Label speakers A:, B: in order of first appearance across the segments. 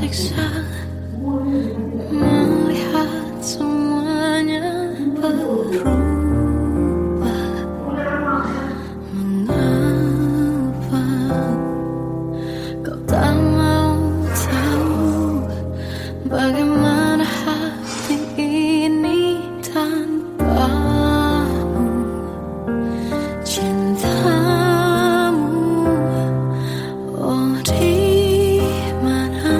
A: tersiksa melihat semuanya berubah. Mengapa kau tak mau tahu bagaimana hati ini tanpamu? Cintamu, oh di mana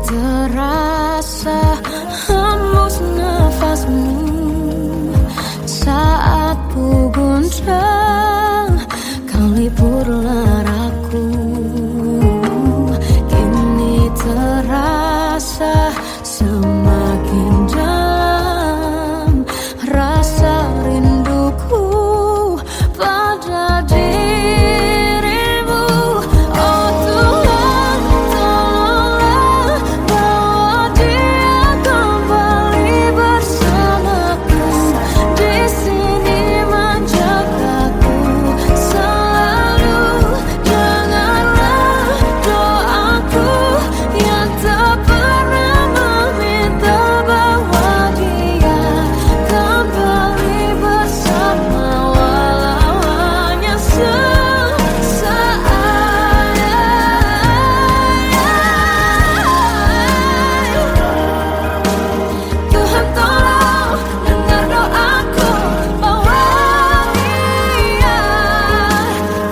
A: terasa hembus nafasmu saat ku guncang, kau liburlah raku. Kini terasa semakin dalam rasa rinduku pada dirimu. Oh Tuhan, tolonglah bawa dia kembali bersamaku. Di sini menjagaku selalu. Janganlah doaku yang tak pernah meminta bawa dia kembali bersama, walau hanya sesaat. Tuhan tolong dengar doaku, bawa dia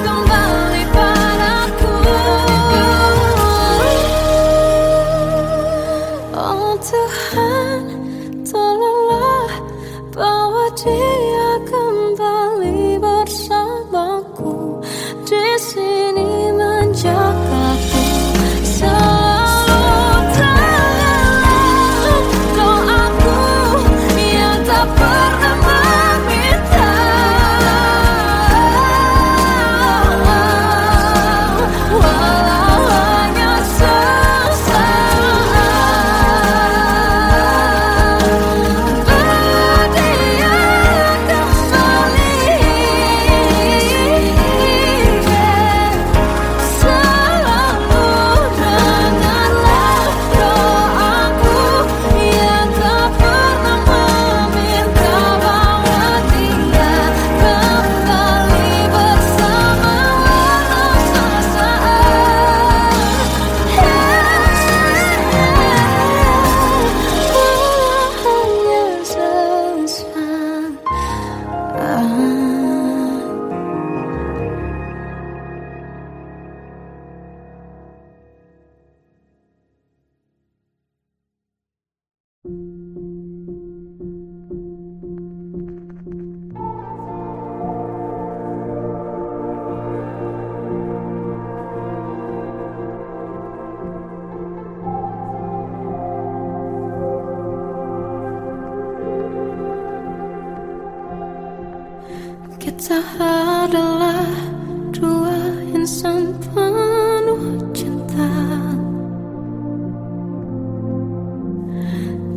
A: kembali padaku. Oh Tuhan, tolonglah bawa dia kembali bersamaku. Di sini menjagaku selalu. Janganlah doaku yang tak pernah meminta, walau hanya sesaat. Bawa dia kembali selalu. Dengarlah doaku yang tak pernah meminta, bawa dia kembali bersama, walau sesaat. Walau hanya sesaat. Kita adalah dua insan penuh cinta.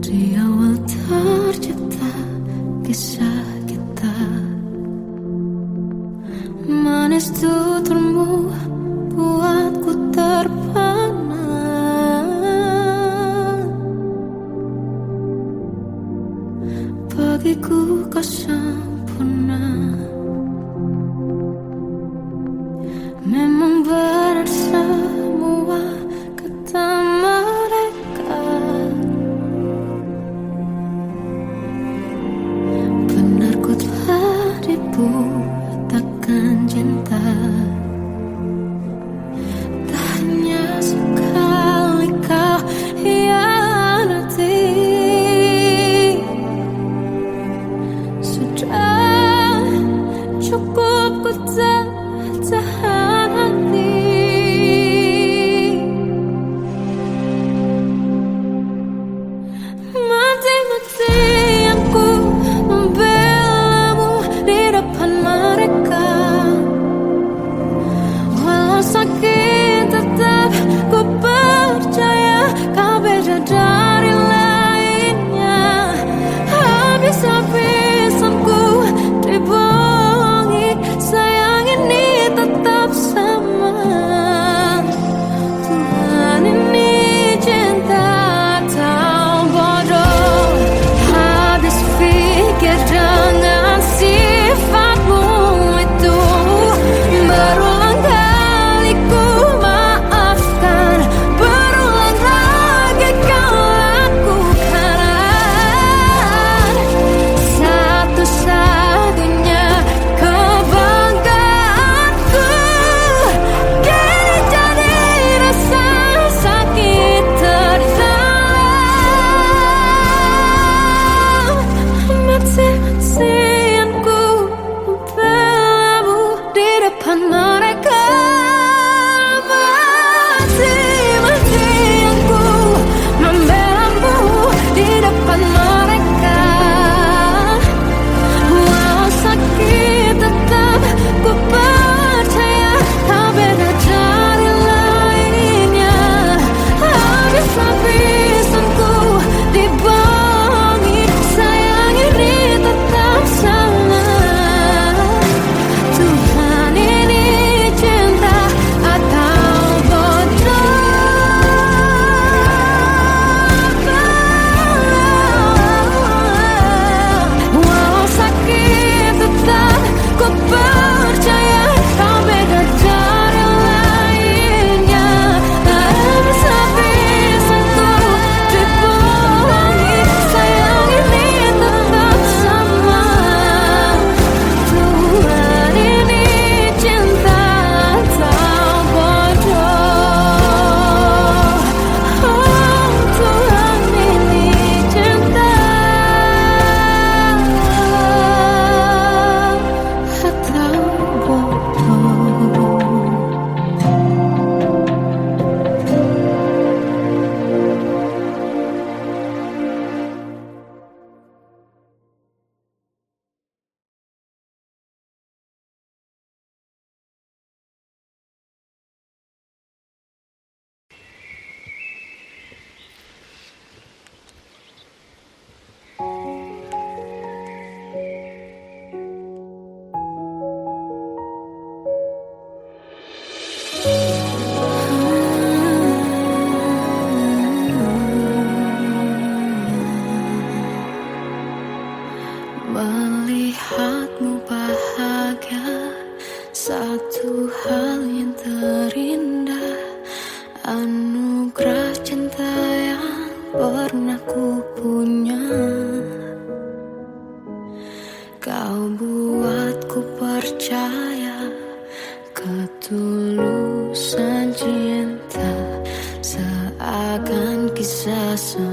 A: Di awal tercipta kisah kita, manis tuturmu buatku terpana. Bagiku kau sempurna. Memang benar semua kata mereka, benar ku telah dibutakan cinta. Tak hanya sekali kau hianati, sudah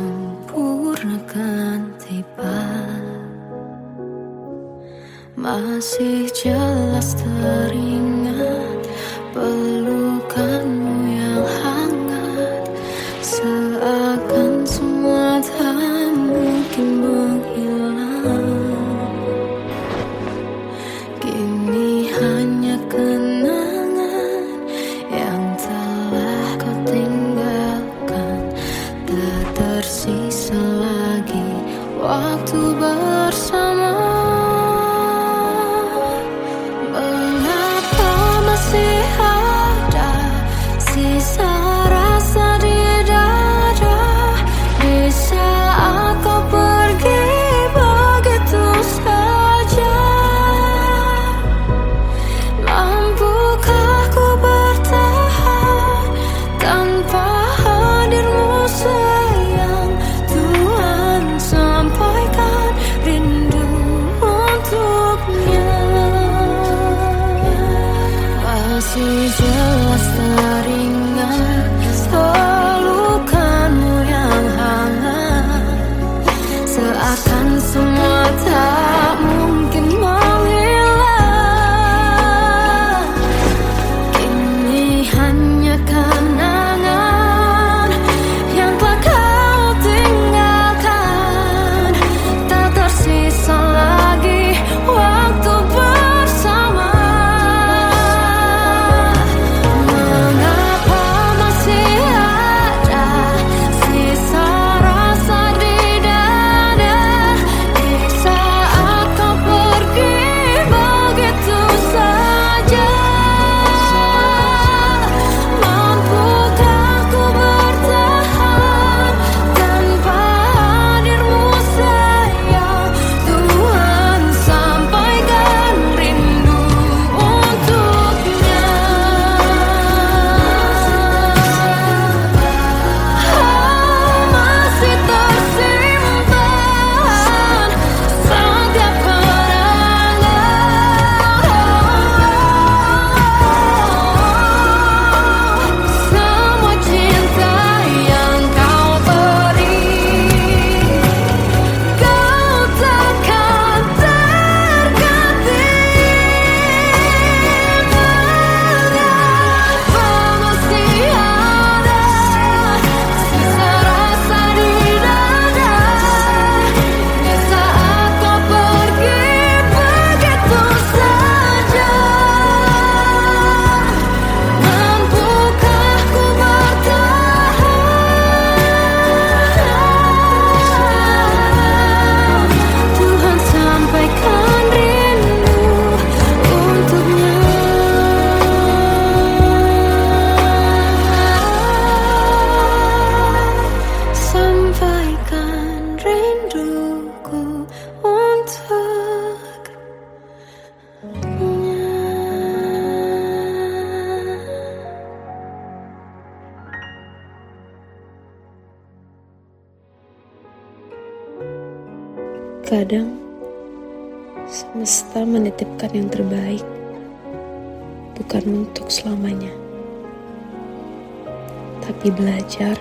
A: sempurnakan tiba. Masih jelas teringat pelukanmu yang hangat, seakan semua tak mungkin menghilang. Kini hanya kenangan yang telah kau tinggalkan, tak tersisa lagi waktu bersama. Mengapa masih ada sisa rasa di dada di saat kau pergi begitu saja? Mampukah ku bertahan tanpa hadirmu sayang? Tuhan, sampaikan rindu untuknya. Masih jelas teringat pelukanmu yang hangat, seakan semua tak mungkin menghilang. Kini hanya kenangan yang telah kau tinggalkan, tak tersisa lagi waktu bersama. Mengapa masih ada sisa rasa di dada di saat kau pergi begitu saja? Mampukah ku bertahan tanpa hadirmu sayang? Tuhan, sampaikan rindu untuknya. Masih tersimpan setiap kenangan, semua cinta yang kau beri, kau takkan terganti. Mengapa masih ada sisa rasa di dada di saat kau pergi begitu saja? Mampukah ku bertahan? Tuhan, sampaikan rindu untuknya. Sampaikan rinduku untuknya.
B: Kadang semesta menitipkan yang terbaik, bukan untuk selamanya, tapi belajar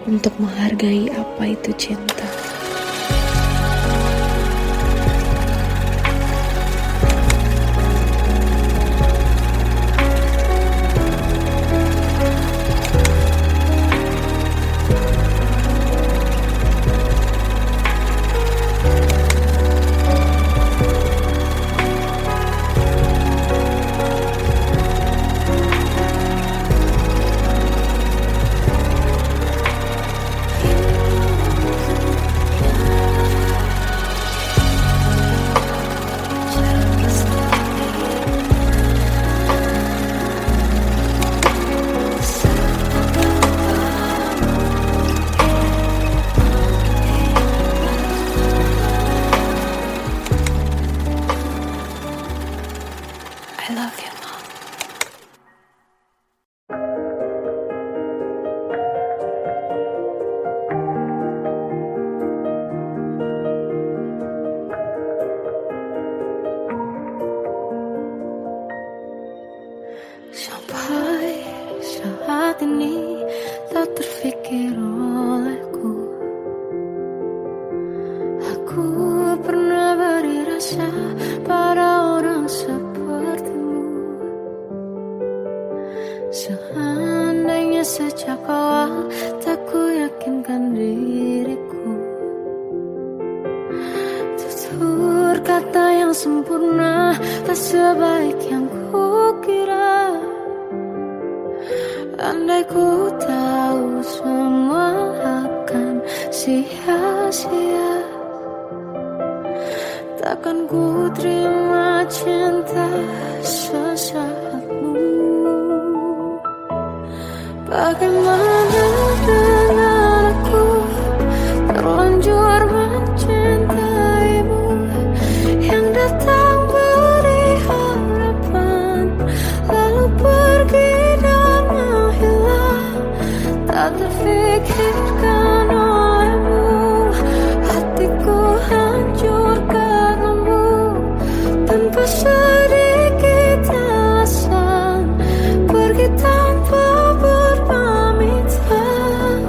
B: untuk menghargai apa itu cinta.
A: ku pernah beri rasa pada orang sepertimu. Seandainya sejak awal tak ku yakinkan diriku, tutur kata yang sempurna tak sebaik yang ku kira. Andai ku tahu semua akan sia-sia, takkan ku terima cinta sesaatmu. Bagaimana dengan aku terlanjur mencintaimu, yang datang beri harapan lalu pergi dan menghilang, tak terfikirkan olehmu. Hatiku hancur karenamu, tanpa sedikit alasan, pergi tanpa berpamitan.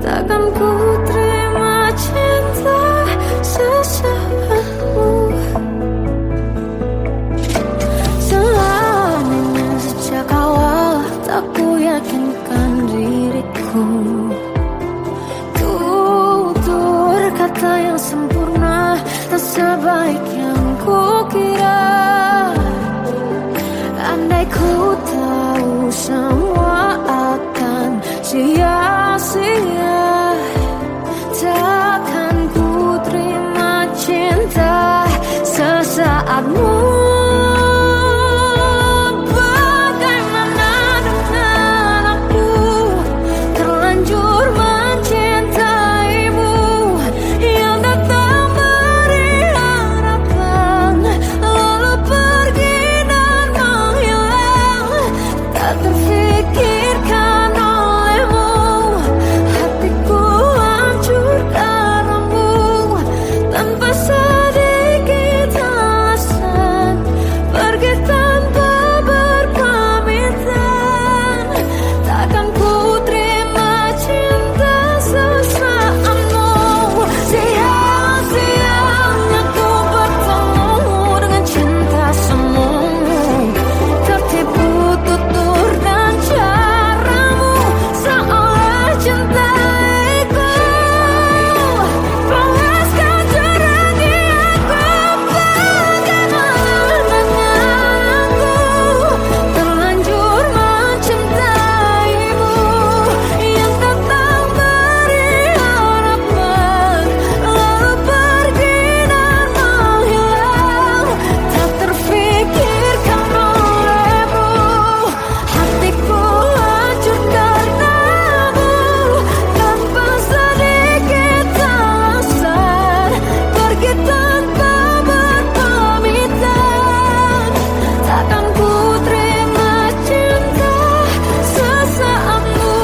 A: Takkan ku terima cinta sesaatmu. Selamanya sejak awal tak ku yakinkan diriku, tutur kata yang sempurna tak sebaik yang ku kira. Andai ku tahu semua akan sia-sia, takkan ku terima cinta sesaatmu. Bagaimana dengan aku terlanjur mencintaimu, yang datang beri harapan lalu pergi dan menghilang, tak terfikirkan olehmu. Hatiku hancur karenamu, tanpa sedikit alasan, pergi tanpa berpamitan. Takkan ku terima cinta sesaatmu. Sia-sianya ku bertemu dengan cinta semu, tertipu tutur dan caramu, seolah cintaiku panaskan cerah di aku. Bagaimana dengan aku terlanjur mencintaimu, yang datang beri harapan lalu pergi dan menghilang, tak terfikirkan olehmu. Hatiku hancur karenamu, tanpa sedikit alasan, pergi tanpa berpamitan. Takkan ku terima cinta sesaatmu.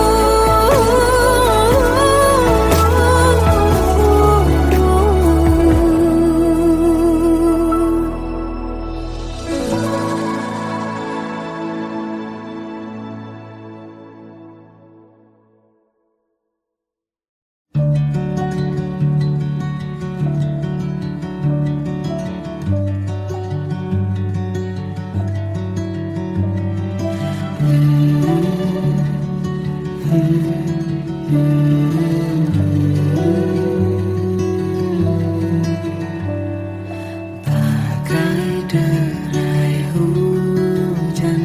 A: Bagai derai hujan,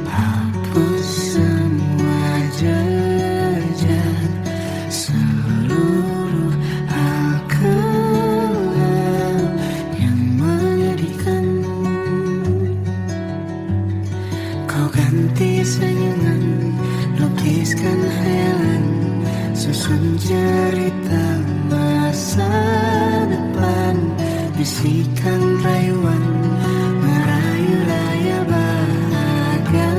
A: hapus semua jejak, seluruh hal kelam yang menyedihkan. Kau ganti senyuman, lukiskan hayalan, susun cerita masa depan, bisikan rayuan, merayu raya bahagia.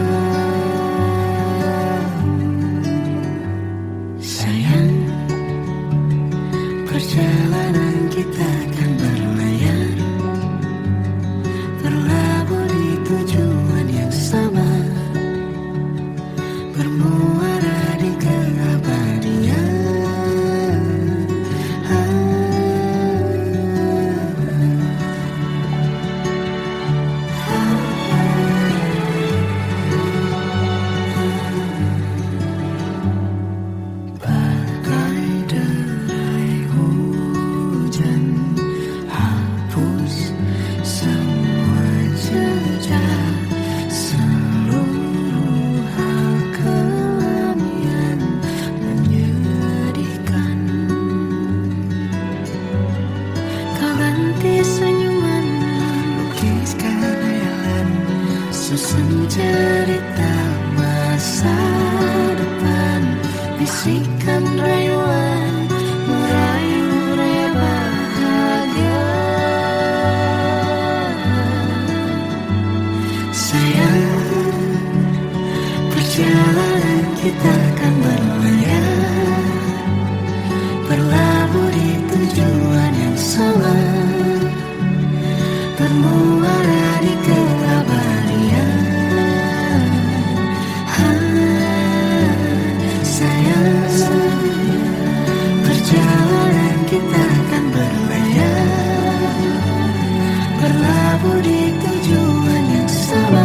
A: Sayang, perjalanan kita akan berlayar, berlabuh di tujuan yang sama, bermuara di keabadian. cerita masa depan, bisikan rayuan merayu raya bahagia. Sayang, perjalanan kita akan berlayar, berlabuh di tujuan yang sama, bermuara di keabadian. Sayang, perjalanan kita akan berlayar, berlabuh di tujuan yang sama.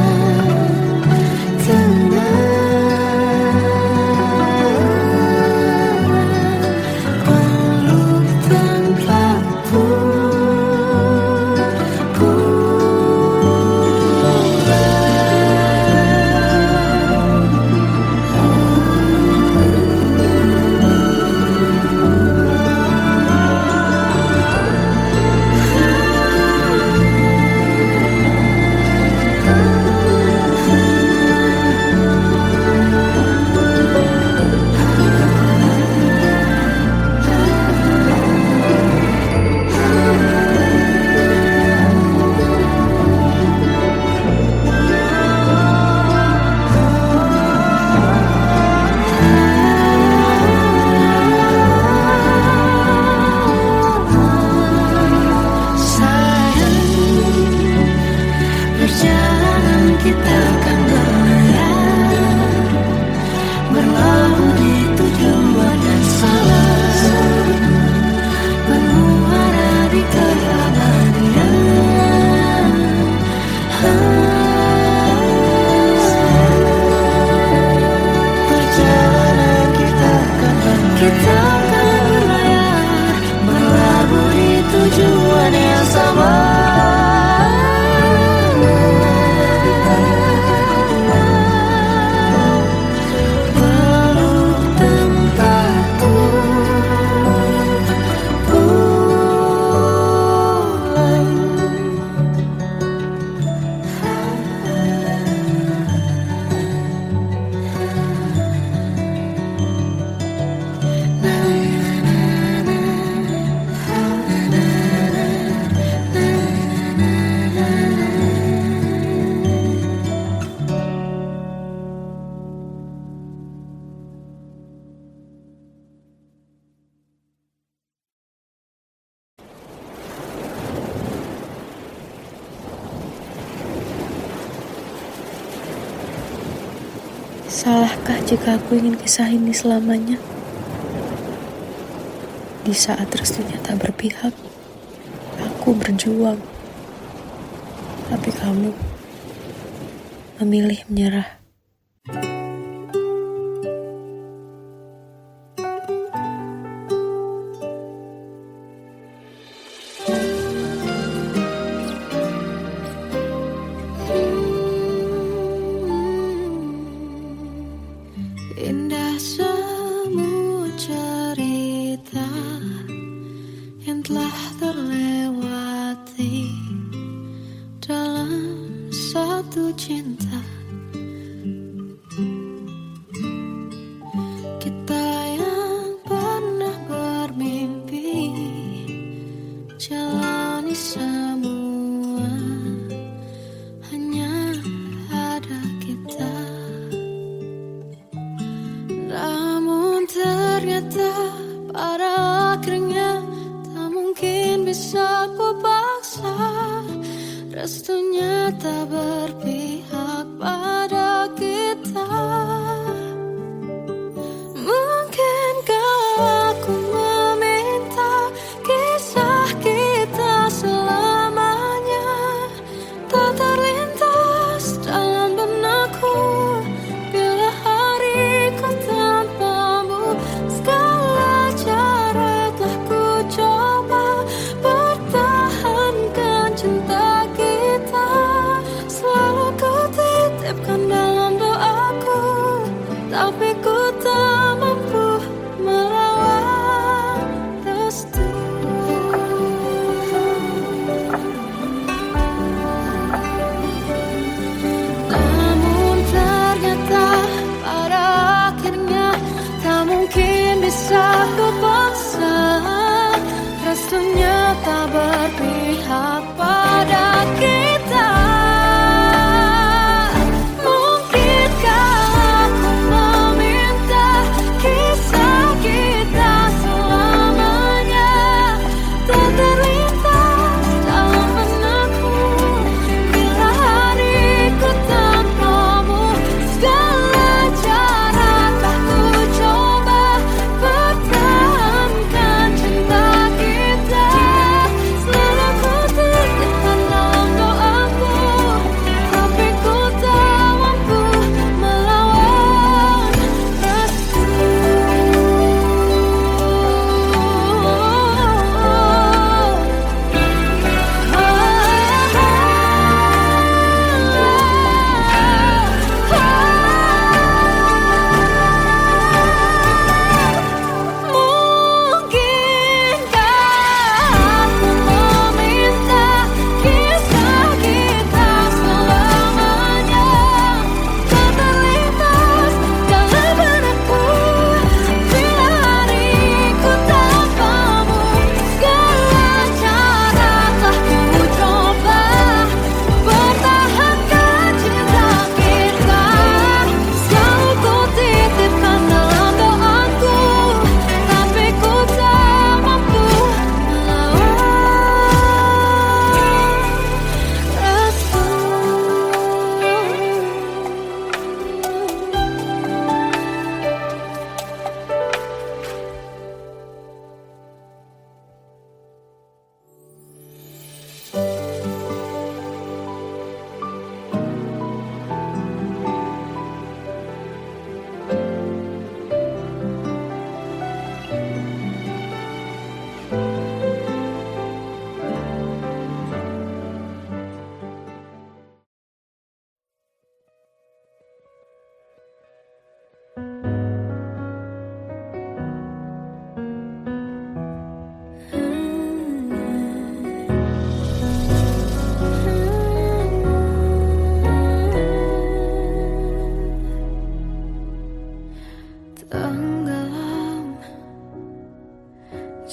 A: Kita akan berlayar, berlabuh di tujuan yang sama, bermuara di keabadian. Perjalanan kita akan berlayar, berlabuh di tujuan yang sama.
B: Salahkah jika aku ingin kisah ini selamanya? Di saat restunya tak berpihak, aku berjuang. Tapi kamu memilih menyerah.
A: Indah semua cerita yang telah terlewati dalam satu cinta. Kita yang pernah bermimpi jalani semua, hanya ada kita. Namun ternyata pada akhirnya tak mungkin bisa ku paksa. Restunya tak berpihak pada kita. Mungkinkah aku meminta kisah kita selamanya tak terlintas dalam benakku bila hariku tanpamu. Segala cara telah ku coba pertahankan cinta kita. Selalu ku titipkan dalam doaku.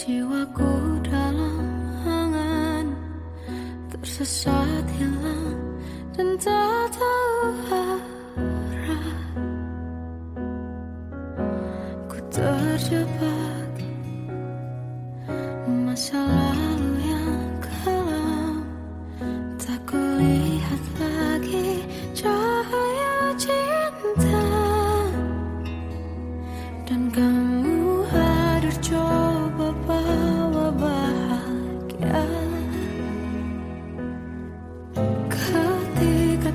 B: Jiwaku dalam angan, tersesat hilang dan tak tahu arah. Ku terjebak masa lalu yang kelam, tak kulihat lagi cahaya cinta. Dan kamu hadir coba bawa bahagia ketika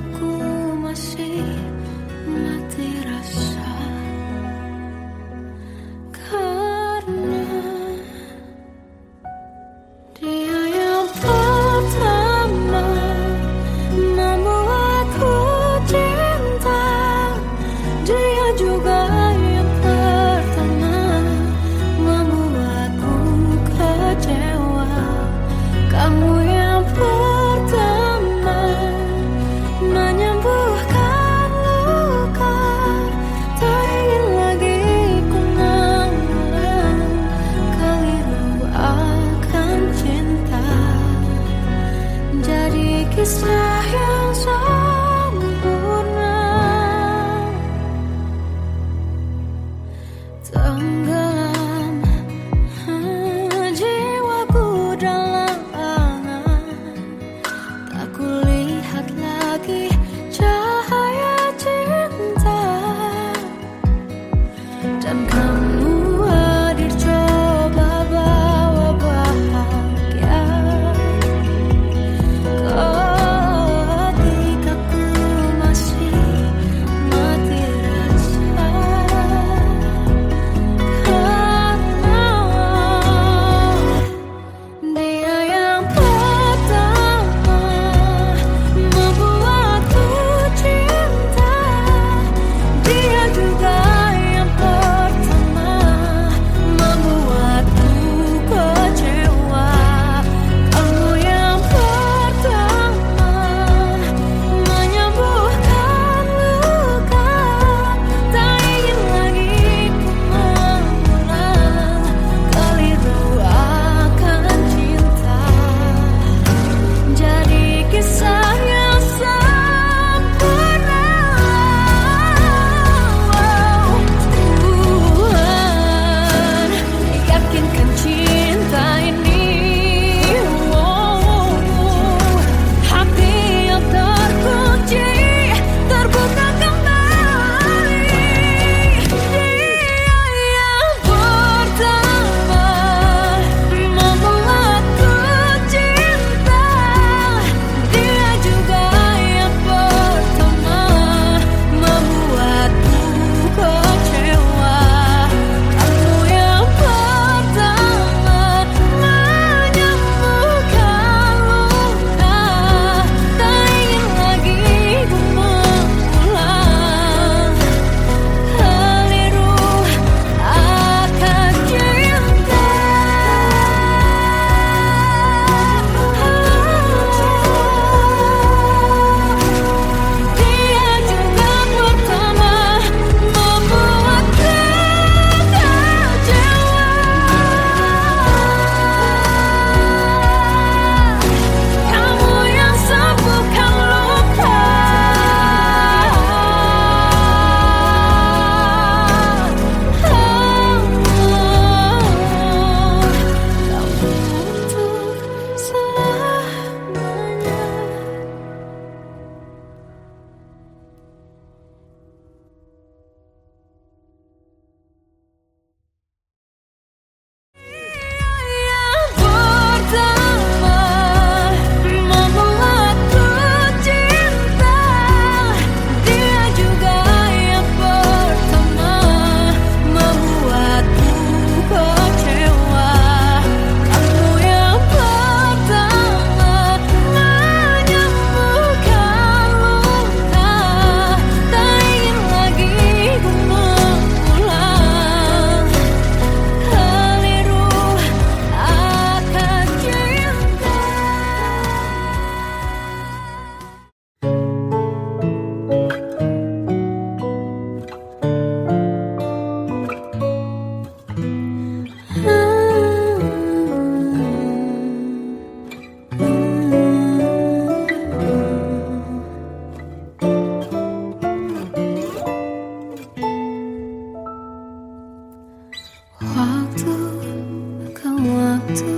A: waktu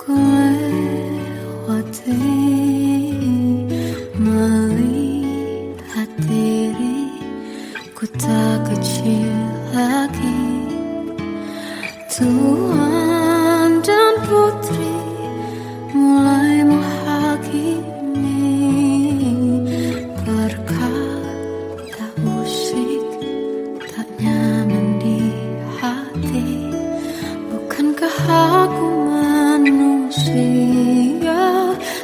A: ku lewati, melihat diriku tak kecil lagi. Tuan dan putri mulai menghakimi, berkata musik tak nyaman di hati. Bukankah aku manusia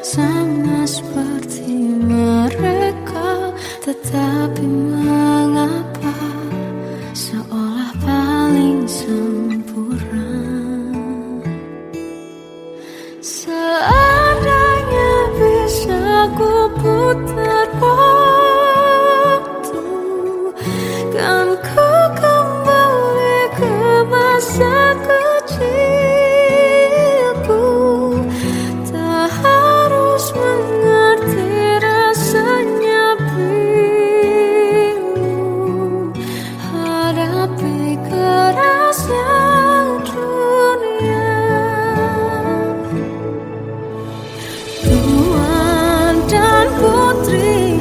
A: sama seperti mereka? Tetapi mengapa seolah paling sempurna? Seandainya bisa ku putar waktu, kan ku kembali ke masa kecilku. Tak harus mengerti rasanya bingung hadapi kerasnya dunia. Tuan dan putri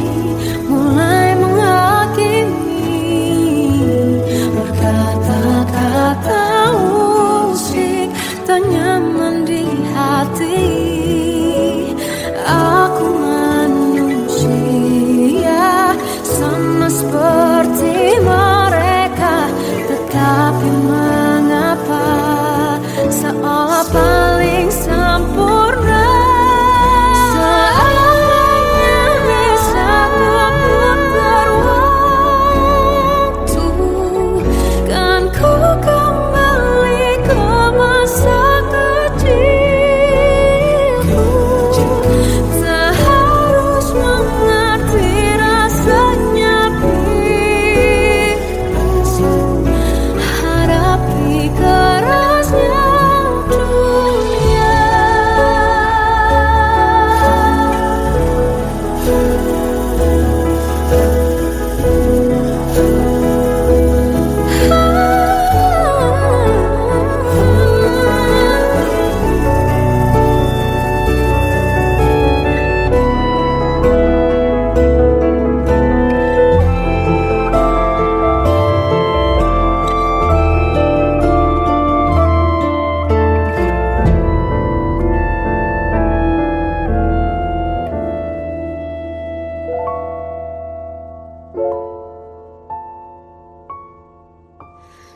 A: mulai menghakimi, berkata-kata musik tak nyaman di hati. Aku manusia sama seperti mereka, tetapi mengapa seolah paling sempurna? Seandainya bisa ku putar waktu, kan ku kembali ke masa kecilku. Tak harus mengerti rasanya bingung hadapi kerasnya dunia.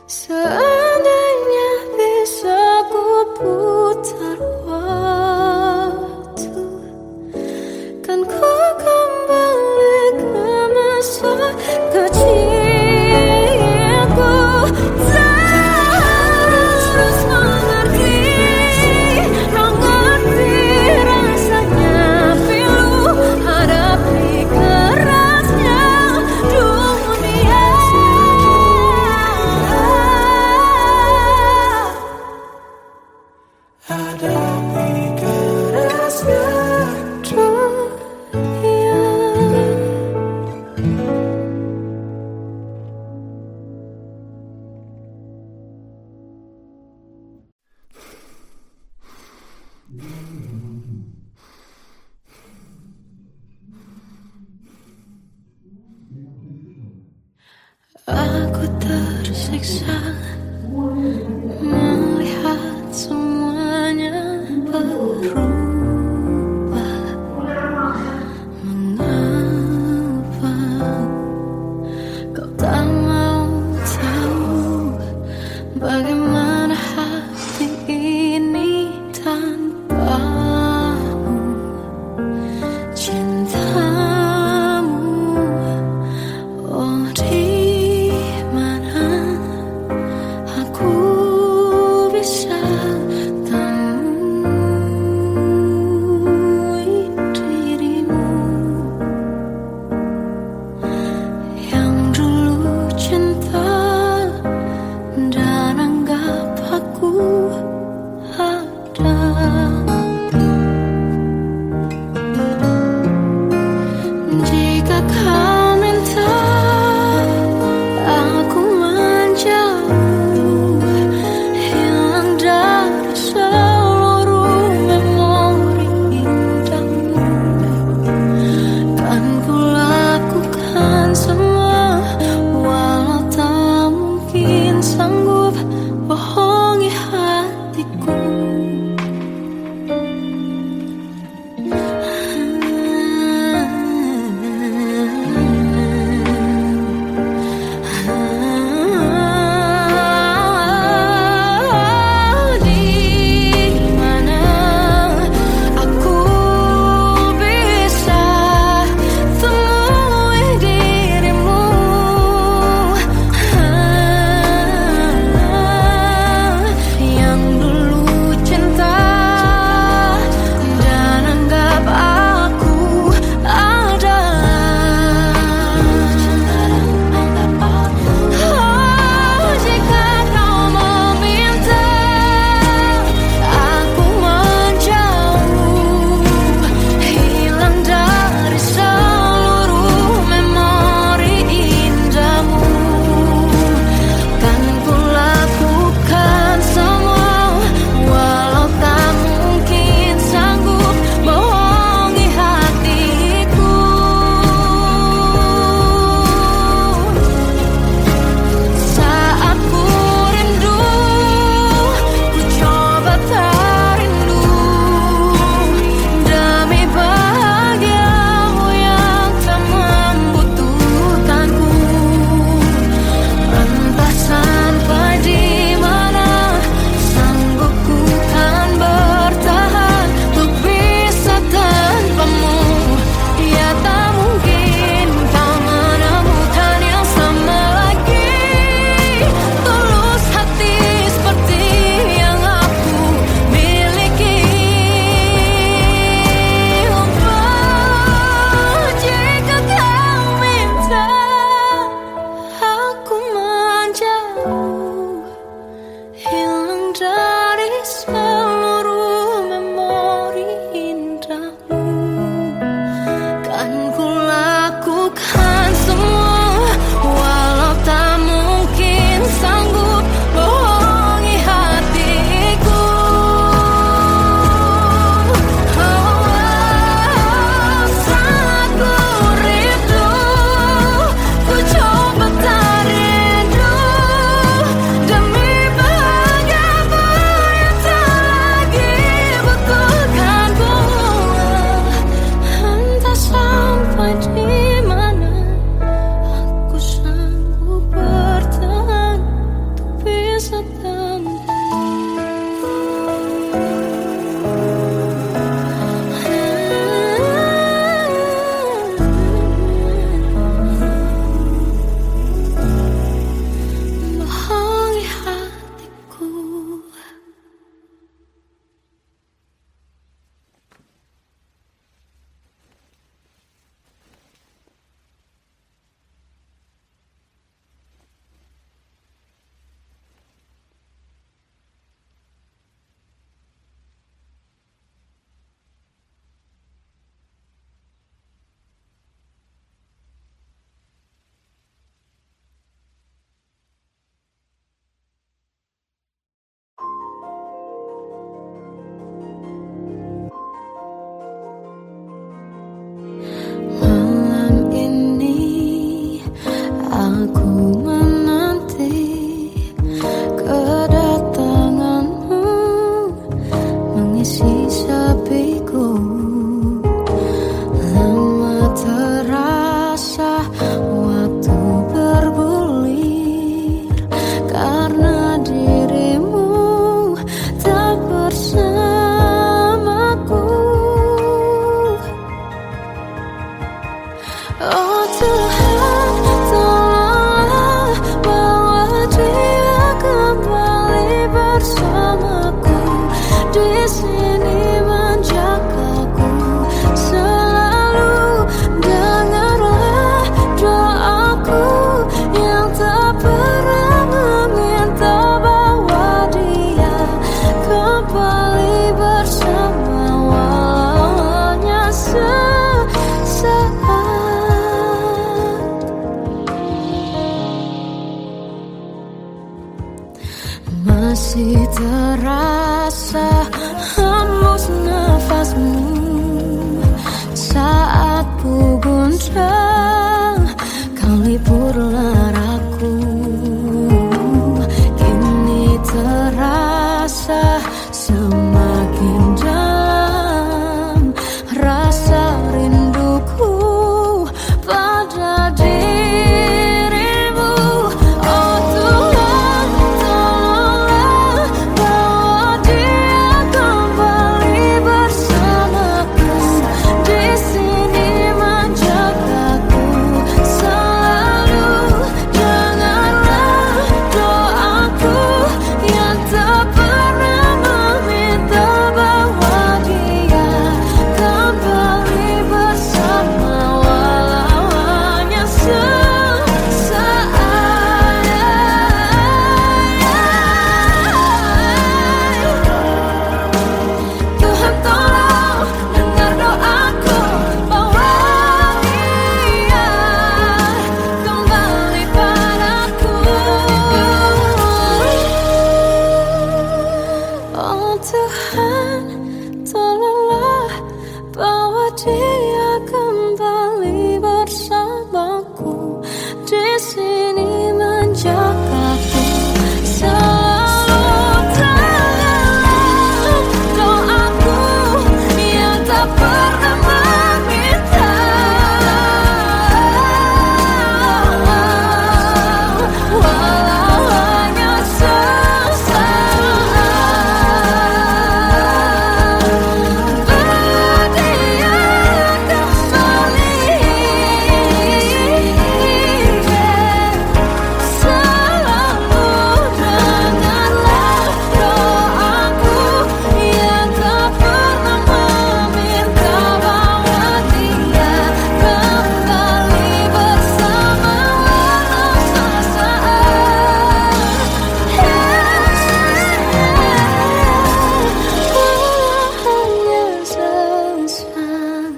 A: Seandainya bisa ku putar waktu, kan ku kembali ke masa kecilku. Tak harus mengerti rasanya pilu hadapi kerasnya dunia. Hadapi kerasnya dunia. Aku tersiksa melihat semuanya berubah. Mengapa kau tak mau tahu bagaimana hati ini tanpamu? Cintamu, oh di mana bersamaku. Oh Tuhan, tolonglah bawa dia kembali bersamaku. Di sini menjagaku selalu. Dengarlah doaku yang tak pernah meminta, bawa dia kembali bersama walau hanya sesaat. Masih terasa hembus nafasmu saat ku guncang, kau liburlah raku. Kini terasa semakin dalam rasa rinduku pada dirimu. Oh Tuhan, tolonglah bawa dia kembali bersamaku. Di sini menjagaku selalu. Dengarlah doaku yang tak pernah meminta, bawa dia kembali bersama walau hanya sesaat. Tuhan tolong dengar doaku, bawa dia kembali padaku. Oh Tuhan, tolonglah bawa dia kembali bersamaku. Di sini menjagaku selalu. Dengarlah doaku yang tak pernah meminta, walau hanya sesaat. Berdia kembali selalu. Dengarlah doaku yang tak pernah meminta, bawa dia kembali bersama walau sesaat. Walau hanya sesaat.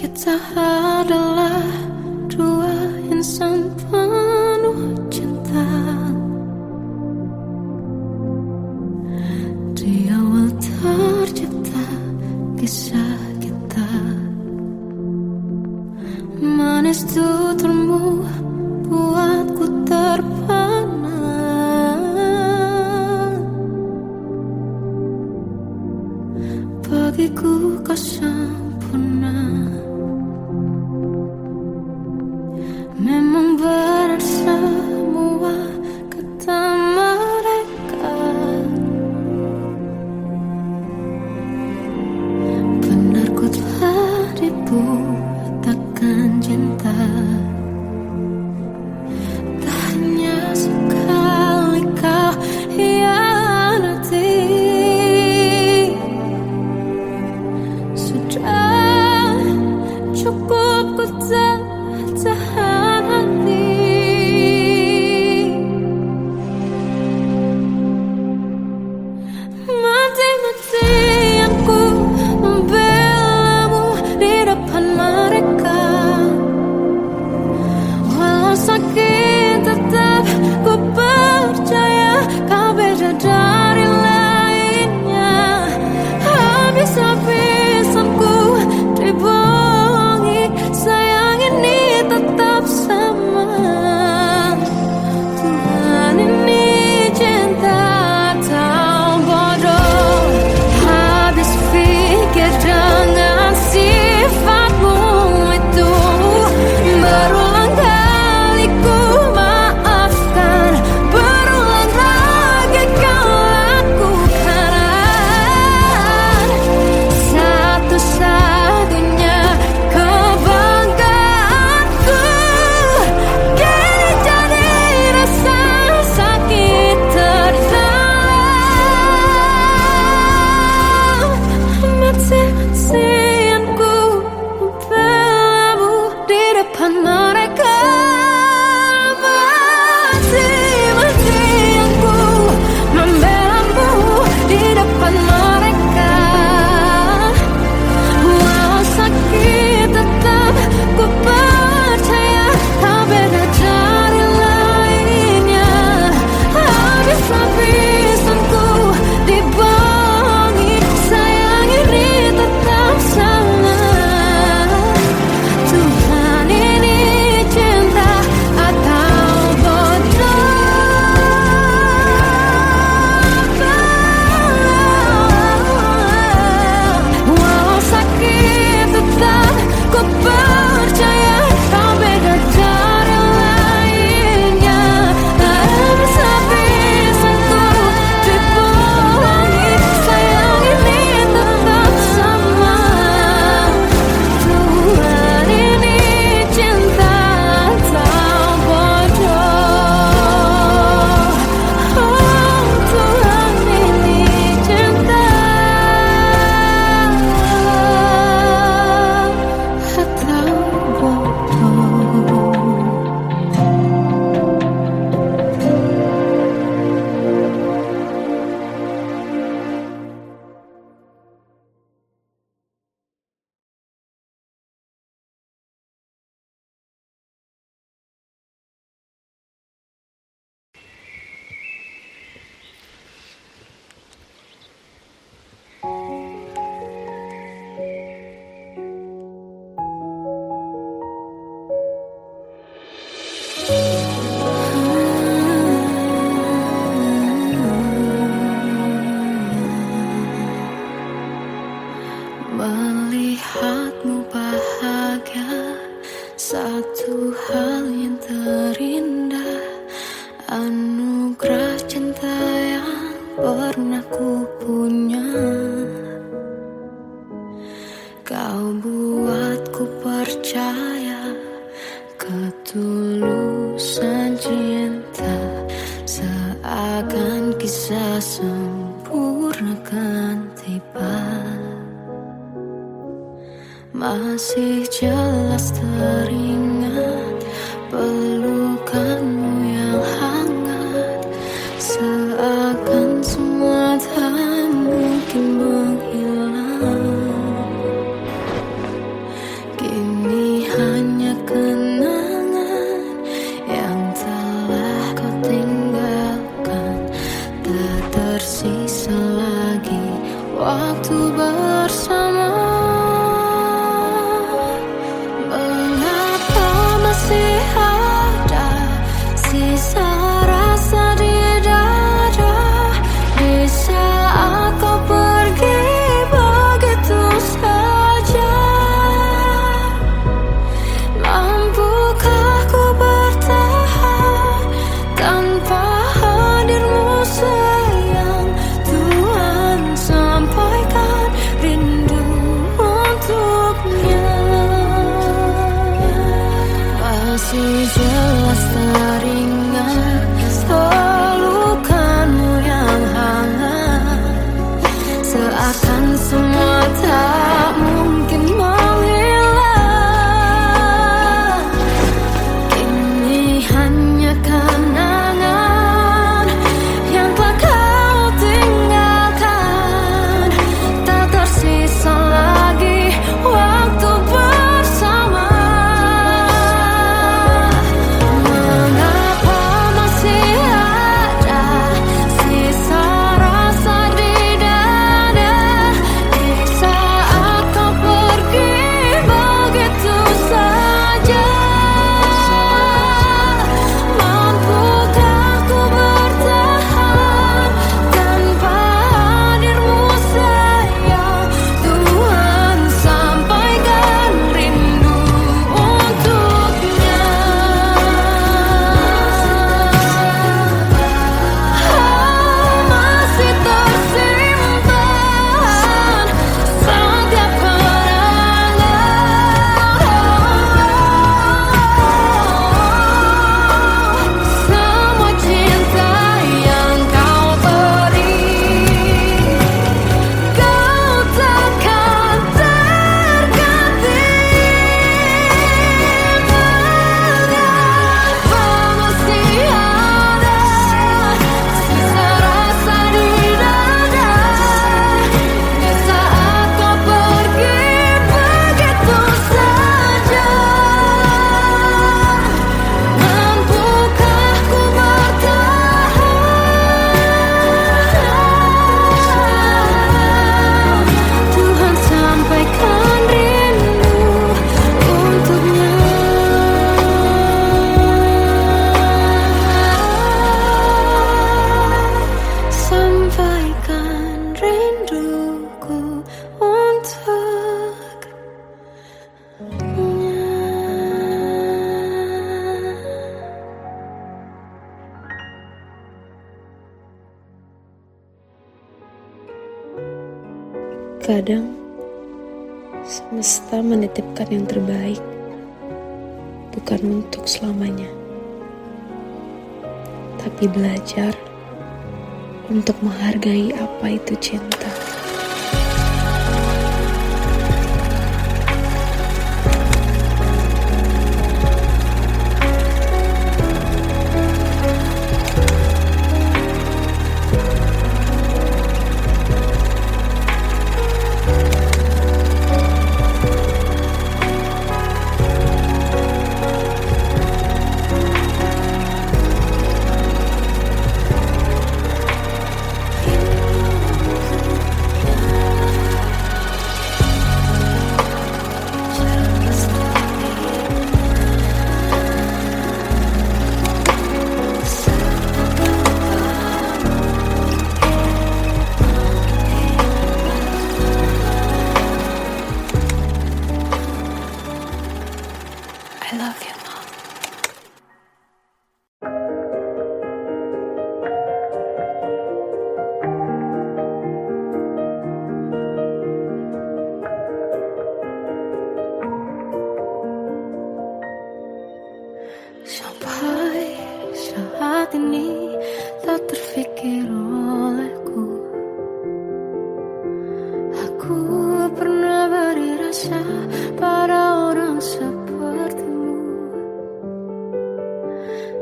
A: Kita adalah dua insan penuh cinta. Di awal tercipta kisah kita, manis tuturmu buatku terpana. Bagiku kau sempurna. Memang benar semua kata mereka, benar ku telah dibuatakan cinta. Tak hanya sekali kau hianati, sudah aku punya. Kau buatku percaya ketulusan cinta, seakan kisah sempurna kan tiba. Masih jelas teringat pelukanmu yang hangat, seakan semua tak mungkin menghilang. Kini hanya kenangan yang telah kau tinggalkan, tak tersisa lagi waktu bersama. Mengapa masih ada sisa rasa di dada, di saat kau pergi begitu saja? Mampukah ku bertahan tanpa hadirmu sayang? Tuhan, sampaikan rindu untuknya. Masih jelas teringat pelukanmu yang hangat, seakan semua tak mungkin menghilang. Kini hanya kenangan yang telah kau tinggalkan, tak tersisa lagi waktu bersama. Mengapa masih ada sisa rasa di dada, di saat kau pergi begitu saja? Mampukah ku bertahan tanpa hadirmu sayang? Tuhan, sampaikan rindu untuknya. Masih tersimpan setiap kenangan, semua cinta yang kau beri. Kau takkan terganti. Mengapa masih ada sisa rasa di dada, di saat kau pergi begitu saja? Mampukah ku bertahan? Tuhan, sampaikan rindu untuknya. Sampaikan rinduku untuknya.
B: Kadang semesta menitipkan yang terbaik, bukan untuk selamanya, tapi belajar untuk menghargai apa itu cinta.
A: bisa pada orang sepertimu.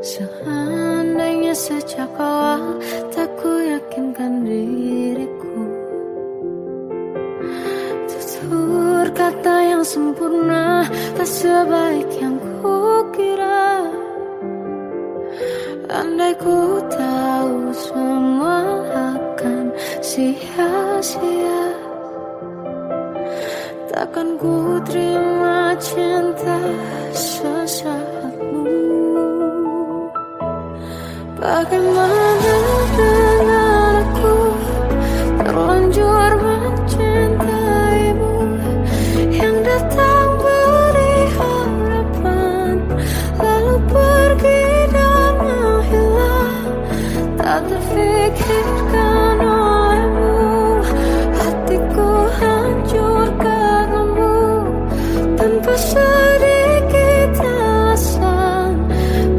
A: Seandainya sejak awal tak ku yakinkan diriku, tutur kata yang sempurna tak sebaik yang ku kira. Andai ku tahu semua akan sia-sia, takkan ku terima cinta sesaatmu. Bagaimana dengan aku terlanjur mencintaimu, yang datang beri harapan lalu pergi dan menghilang. Tak terfikirkan olehmu, hatiku hancur karenamu. Tanpa sedikit alasan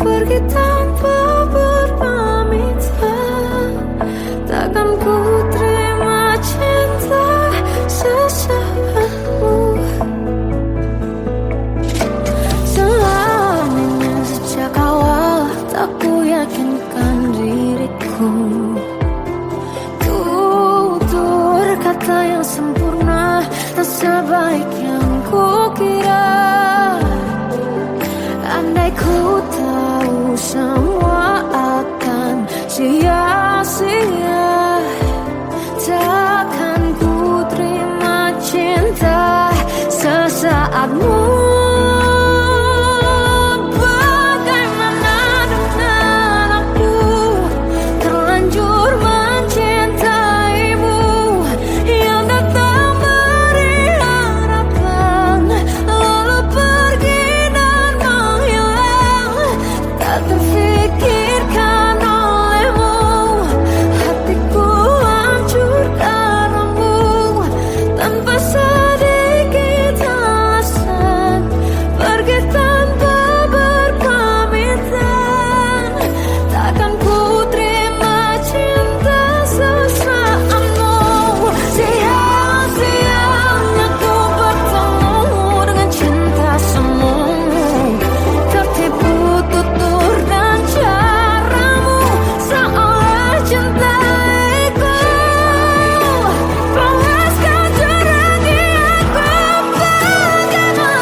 A: pergi tanpa berpamitan. Takkan ku terima cinta sesaatmu. Seandainya sejak awal tak ku yakinkan diriku, tutur kata yang sempurna tak sebaik yang ku kira. Andai ku tahu semua akan sia-sia, takkan ku terima cinta sesaatmu. Bagaimana dengan aku terlanjur mencintaimu, yang datang beri harapan lalu pergi dan menghilang. Tak terfikirkan olehmu, hatiku hancur karenamu. Tanpa sedikit alasan pergi tanpa berpamitan. Takkan ku terima cinta sesaatmu. Sia-sianya ku bertemu dengan cinta semu, tertipu tutur dan caramu seolah cintaiku. Panaskan jerangi aku. Bagaimana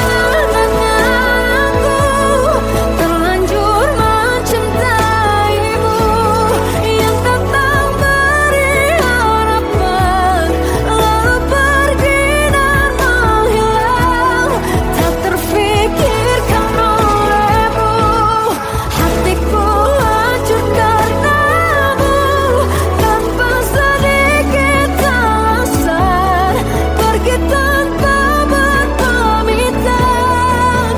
A: dengan aku terlanjur mencintaimu, yang datang beri harapan lalu pergi dan menghilang. Tak terfikirkan olehmu, hatiku hancur karenamu. Tanpa sedikit alasan pergi tanpa berpamitan.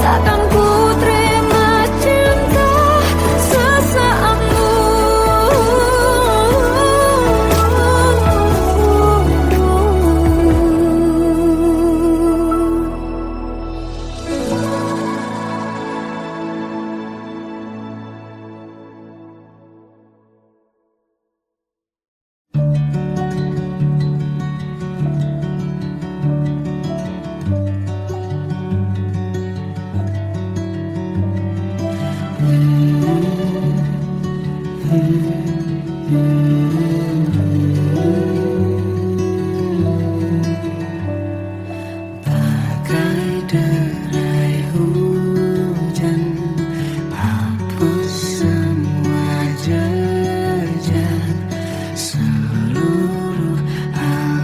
A: Takkan ku terima cinta sesaatmu. Bagai derai hujan, hapus semua jejak seluruh hal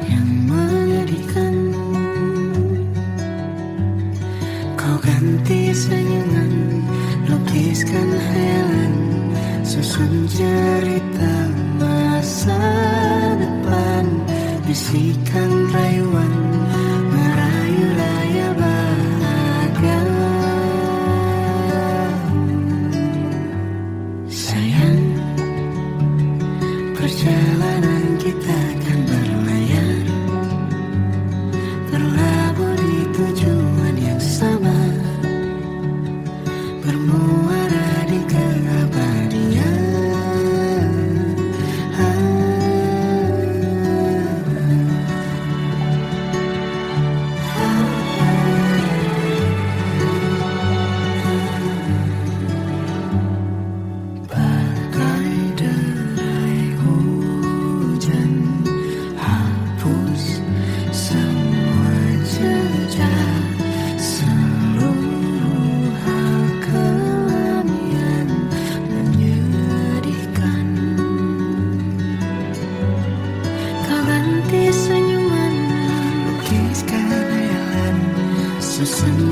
A: yang menyedihkan. Kau ganti senyuman, lukiskan hayalan, susun cerita masa depan. Bisikan rayuan, merayu raya bahagia. Sayang, perjalanan kita akan berlayar, terlabur di tujuan yang sama, bermuara di keabadian.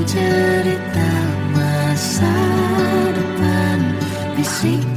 A: cerita masa depan, bisik